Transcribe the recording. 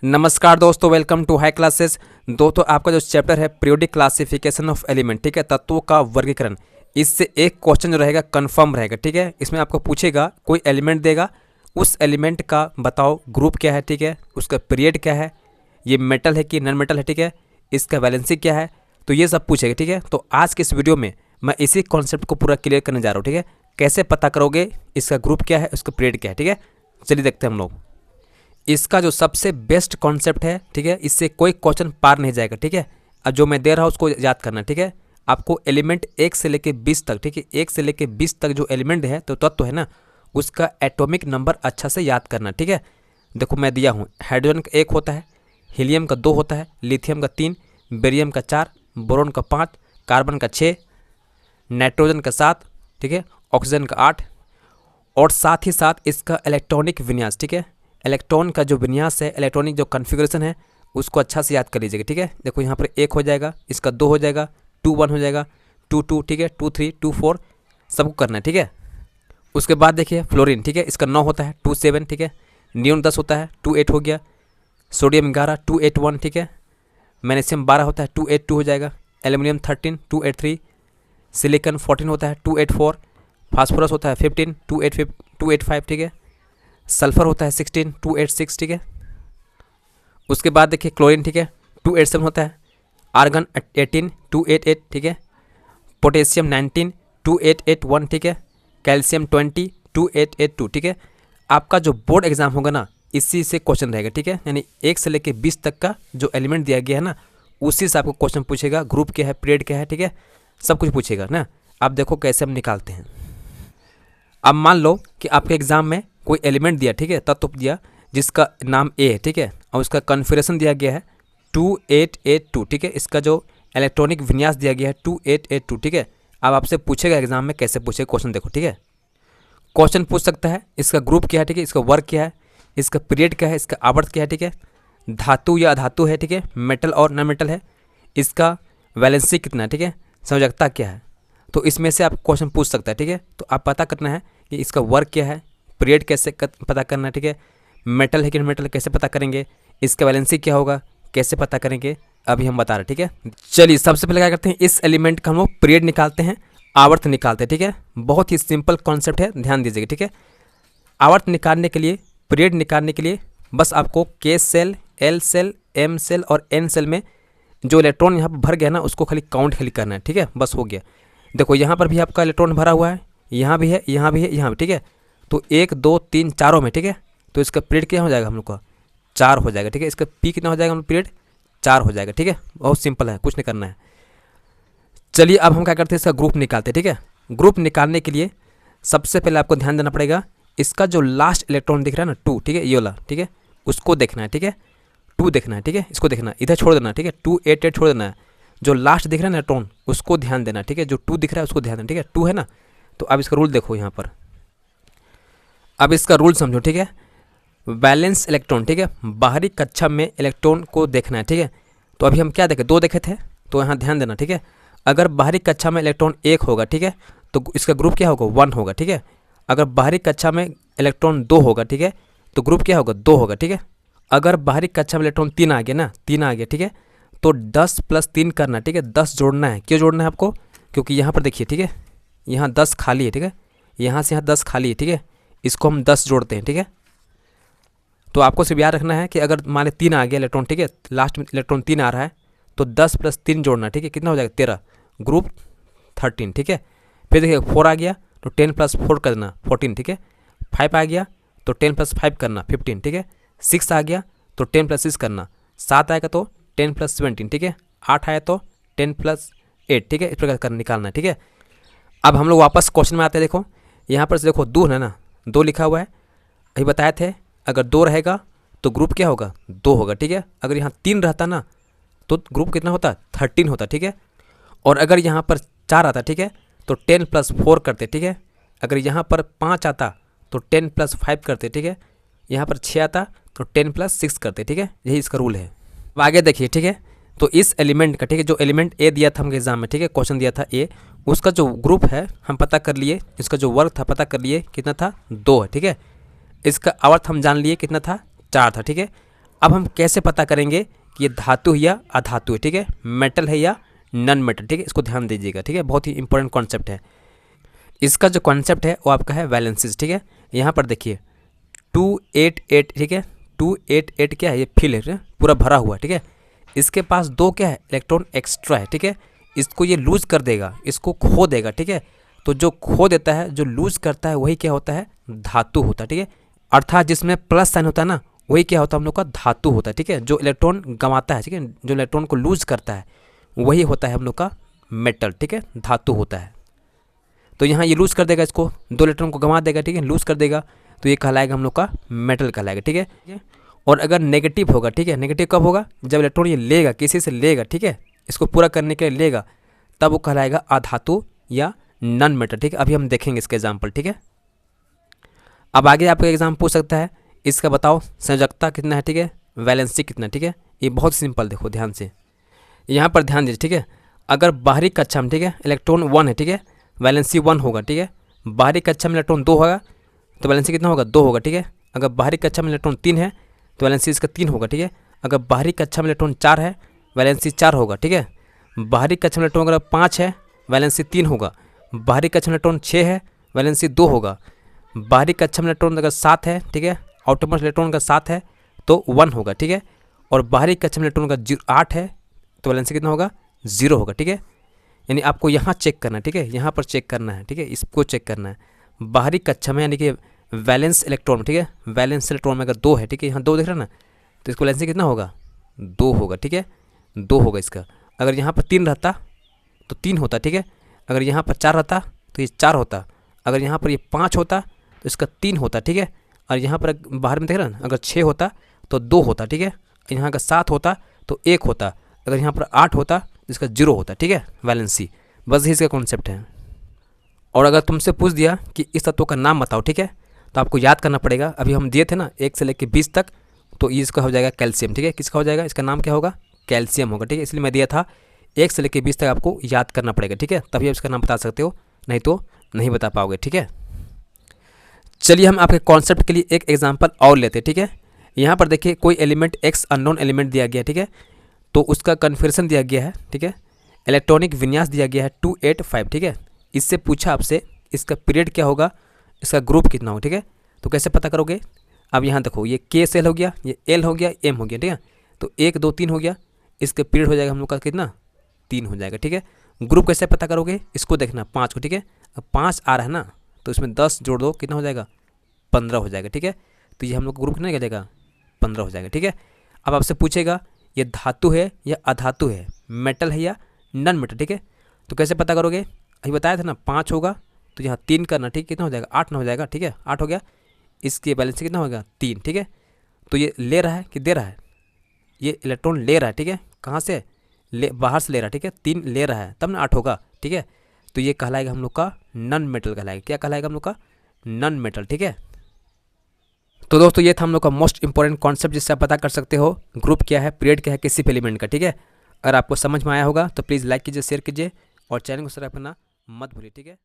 नमस्कार दोस्तों, welcome to high classes. दोस्तों आपका जो चैप्टर है पीरियोडिक क्लासिफिकेशन ऑफ एलिमेंट, ठीक है, तत्वों का वर्गीकरण, इससे एक क्वेश्चन जो रहेगा कंफर्म रहेगा। ठीक है, इसमें आपको पूछेगा, कोई एलिमेंट देगा, उस एलिमेंट का बताओ ग्रुप क्या है, ठीक है, उसका पीरियड क्या है, ये मेटल है कि नॉन मेटल है, ठीक है, इसका वैलेंसी क्या है, तो ये सब पूछेगा। ठीक है, तो आज के इस वीडियो में मैं इसी कॉन्सेप्ट को पूरा क्लियर करने जा रहा हूँ। ठीक है, कैसे पता करोगे इसका ग्रुप क्या है, उसका पीरियड क्या है। ठीक है, चलिए देखते हैं हम लोग। इसका जो सबसे बेस्ट कॉन्सेप्ट है, ठीक है, इससे कोई क्वेश्चन पार नहीं जाएगा। ठीक है, अब जो मैं दे रहा हूँ उसको याद करना। ठीक है, आपको एलिमेंट 1 से लेके 20 तक, ठीक है, 1 से लेके 20 तक जो एलिमेंट है, तो तत्व है ना, उसका एटॉमिक नंबर अच्छा से याद करना। ठीक है, देखो मैं दिया हूँ, हाइड्रोजन का 1 होता है, हीलियम का 2 होता है, लिथियम का 3, बेरियम का 4, बोरोन का 5, कार्बन का 6, नाइट्रोजन का 7, ठीक है, ऑक्सीजन का 8, और साथ ही साथ इसका इलेक्ट्रॉनिक विन्यास। ठीक है, इलेक्ट्रॉन का जो विन्यास है, इलेक्ट्रॉनिक जो कॉन्फ़िगरेशन है, उसको अच्छा से याद कर लीजिएगा। ठीक है, देखो यहाँ पर 1 हो जाएगा, इसका 2 हो जाएगा, 2 1 हो जाएगा, 2 2, ठीक है, 2 3, 2 4, सबको करना है। ठीक है, उसके बाद देखिए फ्लोरीन, ठीक है, इसका 9 होता है, 2 7, ठीक है, नियोन 10 होता है, 2 8 हो गया, सोडियम 11, 2 8 1, ठीक है, मैग्नीशियम 12 होता है, 2 8 2 हो जाएगा, एल्यूमिनियम 13, 2 8 3, सिलिकॉन 14 होता है, 2 8 4, फास्फोरस होता है 15, 2 8 5, ठीक है, सल्फर होता है 16, 2 8 6, ठीक है। उसके बाद देखिए क्लोरीन, ठीक है, 2 8 7 होता है, आर्गन 18, 2 8 8, ठीक है, पोटेशियम 19, 2 8 8 1, ठीक है, कैल्शियम 20, 2 8 8 2, ठीक है। आपका जो बोर्ड एग्जाम होगा ना, इसी से क्वेश्चन रहेगा। ठीक है, यानी 1 से लेकर 20 तक का जो एलिमेंट दिया गया है ना, उसी से आपको क्वेश्चन पूछेगा, ग्रुप क्या है, पीरियड क्या है, ठीक है, सब कुछ पूछेगा ना। आप देखो कैसे हम निकालते हैं। अब मान लो कि आपके एग्जाम में कोई एलिमेंट दिया, ठीक है, तत्व दिया जिसका नाम ए है, ठीक है, और उसका कॉन्फ़िगरेशन दिया गया है 2882, ठीक है, इसका जो इलेक्ट्रॉनिक विन्यास दिया गया है 2882, ठीक है। अब आपसे पूछेगा एग्जाम में, कैसे पूछेगा क्वेश्चन, देखो। ठीक है, क्वेश्चन पूछ सकता है इसका ग्रुप क्या है, ठीक है, इसका वर्क क्या है, इसका पीरियड क्या है, इसका आवर्त क्या है, ठीक है, धातु या अधातु है, ठीक है, मेटल और नॉन मेटल है, इसका वैलेंसी कितना है, ठीक है, संयोजकता क्या है, तो इसमें से आप क्वेश्चन पूछ सकता है। ठीक है, तो आप पता करना है कि इसका वर्क क्या है, पीरियड कैसे पता करना है, ठीक है, मेटल है कि नॉन मेटल कैसे पता करेंगे, इसका वैलेंसी क्या होगा, कैसे पता करेंगे, अभी हम बता रहे हैं। ठीक है, चलिए सबसे पहले क्या करते हैं, इस एलिमेंट का हम लोग पीरियड निकालते हैं, आवर्त निकालते हैं। ठीक है, बहुत ही सिंपल कॉन्सेप्ट है, ध्यान दीजिएगा। ठीक है, आवर्त निकालने के लिए, पीरियड निकालने के लिए बस आपको K shell, L shell, M shell और एन सेल में जो इलेक्ट्रॉन यहाँ पर भर गया ना, उसको खाली काउंट खाली करना है। ठीक है, बस हो गया। देखो यहाँ पर भी आपका इलेक्ट्रॉन भरा हुआ है, यहाँ भी है, यहाँ भी है, यहाँ भी, ठीक है, तो 1 2 3 चारों में, ठीक है, तो इसका पीरियड क्या हो जाएगा हम लोग का, 4 हो जाएगा। ठीक है, इसका पी कितना हो जाएगा, हम पीरियड 4 हो जाएगा। ठीक है, बहुत सिंपल है, कुछ नहीं करना है। चलिए अब हम क्या करते हैं, इसका ग्रुप निकालते हैं। ठीक है, ग्रुप निकालने के लिए सबसे पहले आपको ध्यान देना पड़ेगा, इसका जो लास्ट इलेक्ट्रॉन दिख रहा है ना 2, ठीक है, ये वाला, ठीक है, उसको देखना है। ठीक है, 2 देखना है, ठीक है, इसको देखना है, इधर छोड़ देना, ठीक है, 2 8 8 छोड़ देना है, जो लास्ट दिख रहा है ना इलेक्ट्रॉन, उसको ध्यान देना। ठीक है, जो 2 दिख रहा है उसको ध्यान देना। ठीक है, 2 है ना, तो अब इसका रूल देखो यहाँ पर, अब इसका रूल समझो। ठीक है, बैलेंस इलेक्ट्रॉन, ठीक है, बाहरी कक्षा में इलेक्ट्रॉन को देखना है। ठीक है, तो अभी हम क्या देखे, 2 देखे थे, तो यहाँ ध्यान देना। ठीक है, अगर बाहरी कक्षा में इलेक्ट्रॉन 1 होगा, ठीक है, तो इसका ग्रुप क्या होगा, 1 होगा। ठीक है, अगर बाहरी कक्षा में इलेक्ट्रॉन 2 होगा, ठीक है, तो ग्रुप क्या होगा, 2 होगा। ठीक है, अगर बाहरी कक्षा में इलेक्ट्रॉन 3 आ गया ना, 3 आ गया, ठीक है, तो 10 + 3 करना। ठीक है, 10 जोड़ना है। क्यों जोड़ना है आपको, क्योंकि यहाँ पर देखिए, ठीक है, यहाँ 10 खाली है, ठीक है, यहाँ से यहाँ 10 खाली है, ठीक है, इसको हम 10 जोड़ते हैं। ठीक है, तो आपको सिर्फ याद रखना है कि अगर मान लें 3 आ गया इलेक्ट्रॉन, ठीक है, लास्ट में इलेक्ट्रॉन 3 आ रहा है, तो 10 + 3 जोड़ना। ठीक है, कितना हो जाएगा, 13, ग्रुप 13। ठीक है, फिर देखिए 4 आ गया, तो 10 + 4 कर देना, 14। ठीक है, 5 आ गया, तो 10 + 5 करना, 15। ठीक है, 6 आ गया, तो 10 + 6 करना, 7 आएगा तो 10 + 17। ठीक है, 8 आया तो 10 + 8। ठीक है, इस प्रकार कर निकालना है। ठीक है, अब हम लोग वापस क्वेश्चन में आते हैं। देखो यहाँ पर से देखो 2 है ना, 2 लिखा हुआ है, अभी बताए थे, अगर 2 रहेगा तो ग्रुप क्या होगा, 2 होगा। ठीक है, अगर यहाँ 3 रहता ना, तो ग्रुप कितना होता, 13 होता। ठीक है, और अगर यहाँ पर 4 आता, ठीक है, तो 10 + 4 करते। ठीक है, अगर यहाँ पर 5 आता तो 10 + 5 करते। ठीक है, यहाँ पर 6 आता तो 10 + 6 करते। ठीक है, यही इसका रूल है। अब आगे देखिए। ठीक है, तो इस एलिमेंट का, ठीक है, जो एलिमेंट ए दिया था हमके एग्जाम में, ठीक है, क्वेश्चन दिया था ए, उसका जो ग्रुप है हम पता कर लिए, इसका जो वर्क था पता कर लिए, कितना था, 2 है। ठीक है, इसका आवर्त हम जान लिए कितना था, 4 था। ठीक है, अब हम कैसे पता करेंगे कि ये धातु है या अधातु है, ठीक है, मेटल है या नॉन मेटल, ठीक है, इसको ध्यान दीजिएगा, ठीक है, बहुत ही इंपॉर्टेंट कॉन्सेप्ट है। इसका जो कॉन्सेप्ट है वो आपका है वैलेंसीज, ठीक है। यहाँ पर देखिए 288, ठीक है, 288 क्या है, ये फिल है, पूरा भरा हुआ, ठीक है। इसके पास 2 क्या है, इलेक्ट्रॉन एक्स्ट्रा है, ठीक है। इसको ये लूज कर देगा, इसको खो देगा, ठीक है। तो जो खो देता है, जो लूज करता है, वही क्या होता है, धातु होता है, ठीक है। अर्थात जिसमें प्लस साइन होता है ना, वही क्या होता है हम लोग का धातु होता है, ठीक है। जो इलेक्ट्रॉन गंवाता है, ठीक है, जो इलेक्ट्रॉन को लूज करता है, वही होता है हम लोग का मेटल, ठीक है, धातु होता है। तो यहाँ ये लूज कर देगा, इसको 2 इलेक्ट्रॉन को गंवा देगा, ठीक है, लूज कर देगा, तो ये कहलाएगा हम लोग का मेटल कहलाएगा, ठीक है। और अगर नेगेटिव होगा, ठीक है, नेगेटिव कब होगा, जब इलेक्ट्रॉन ये लेगा, किसी से लेगा, ठीक है, इसको पूरा करने के लिए लेगा, तब वो कहलाएगा अधातु या नॉन मेटल, ठीक है। अभी हम देखेंगे इसके एग्जाम्पल, ठीक है। अब आगे आपका एग्जाम पूछ सकता है, इसका बताओ संयोजकता कितना है, ठीक है, वैलेंसी कितना, ठीक है। ये बहुत सिंपल, देखो ध्यान से, यहाँ पर ध्यान दीजिए, ठीक है। अगर बाहरी कक्षा में, ठीक है, इलेक्ट्रॉन 1 है, ठीक है, वैलेंसी 1 होगा, ठीक है। बाहरी कक्षा में इलेक्ट्रॉन 2 होगा तो वैलेंसी कितना होगा, 2 होगा, ठीक है। अगर बाहरी कक्षा में इलेक्ट्रॉन 3 है तो वैलेंसी इसका 3 होगा, ठीक है। अगर बाहरी कक्षा में इलेक्ट्रॉन 4 है, वैलेंसी 4 होगा, ठीक है। बाहरी कक्षा में इलेक्ट्रॉन अगर 5 है, वैलेंसी 3 होगा। बाहरी कक्षा में इलेक्ट्रॉन 6 है, वैलेंसी 2 होगा। बाहरी कक्षा में इलेक्ट्रॉन अगर 7 है, ठीक है, आउटरमोस्ट इलेक्ट्रॉन का 7 है तो 1 होगा, ठीक है। और बाहरी कक्षा में इलेक्ट्रॉन का 8 है तो वैलेंसी कितना होगा, 0 होगा, ठीक है। यानी आपको यहाँ चेक करना है, ठीक है, यहाँ पर चेक करना है, ठीक है, इसको चेक करना है। बाहरी कक्षा में यानी कि वैलेंस इलेक्ट्रॉन, ठीक है, वैलेंस इलेक्ट्रॉन में अगर 2 है, ठीक है, यहाँ 2 दिख रहा है ना, तो इसको वैलेंसी कितना होगा, 2 होगा, ठीक है, 2 होगा इसका। अगर यहाँ पर 3 रहता तो 3 होता, ठीक है। अगर यहाँ पर 4 रहता तो ये 4 होता। अगर यहाँ पर ये 5 होता तो इसका 3 होता, ठीक है। और यहाँ पर बाहर में देख रहा है ना, अगर 6 होता तो 2 होता, ठीक है। यहाँ का 7 होता तो 1 होता। अगर यहाँ पर 8 होता तो इसका 0 होता, ठीक है, वैलेंसी। बस यही इसका कॉन्सेप्ट है। और अगर तुमसे पूछ दिया कि इस तत्व का नाम बताओ, ठीक है, तो आपको याद करना पड़ेगा। अभी हम दिए थे ना 1 से लेकर 20 तक, तो ये इसका हो जाएगा कैल्शियम, ठीक है। किसका हो जाएगा, इसका नाम क्या होगा, कैल्शियम होगा, ठीक है। इसलिए मैं दिया था 1 से लेकर 20 तक आपको याद करना पड़ेगा, ठीक है, तभी आप इसका नाम बता सकते हो, नहीं तो नहीं बता पाओगे, ठीक है। चलिए हम आपके कॉन्सेप्ट के लिए एक एग्जाम्पल और लेते हैं, ठीक है। यहाँ पर देखिए कोई एलिमेंट एक्स अननोन एलिमेंट दिया गया, ठीक है, तो उसका कन्फिग्रेशन दिया गया है, ठीक है। इलेक्ट्रॉनिक विन्यास दिया गया है 285, ठीक है। इससे पूछा आपसे इसका पीरियड क्या होगा, इसका ग्रुप कितना हो, ठीक है। तो कैसे पता करोगे, अब यहाँ देखो ये के सेल हो गया, ये एल हो गया, एम हो गया, ठीक है। तो 1 2 3 हो गया, इसका पीरियड हो जाएगा हम लोग का कितना, 3 हो जाएगा, ठीक है। ग्रुप कैसे पता करोगे, इसको देखना 5 को, ठीक है। अब 5 आ रहा है ना, तो इसमें 10 जोड़ दो, कितना हो जाएगा, 15 हो जाएगा, ठीक है। तो ये हम लोग ग्रुप कितना जाएगा, 15 हो जाएगा, ठीक है। अब आपसे पूछेगा ये धातु है या अधातु है, मेटल है या नॉन मेटल, ठीक है। तो कैसे पता करोगे, अभी बताया था ना 5 होगा तो यहाँ 3 करना, ठीक, कितना हो जाएगा, 8 ना हो जाएगा, ठीक है, 8 हो गया। इसके बैलेंस कितना होगा, 3, ठीक है। तो ये ले रहा है कि दे रहा है, ये इलेक्ट्रॉन ले रहा है, ठीक है, कहाँ से बाहर से ले रहा है, ठीक है, 3 ले रहा है तब ना 8 होगा, ठीक है। तो ये कहलाएगा हम लोग का नॉन मेटल कहलाएगा, क्या कहलाएगा हम लोग का, नॉन मेटल, ठीक है। तो दोस्तों ये था हम लोग का मोस्ट इंपॉर्टेंट कॉन्सेप्ट, जिससे आप पता कर सकते हो ग्रुप क्या है, पीरियड क्या है किसी भी एलिमेंट का, ठीक है। अगर आपको समझ में आया होगा तो प्लीज़ लाइक कीजिए, शेयर कीजिए और चैनल को सब्सक्राइब करना मत भूलिए, ठीक है।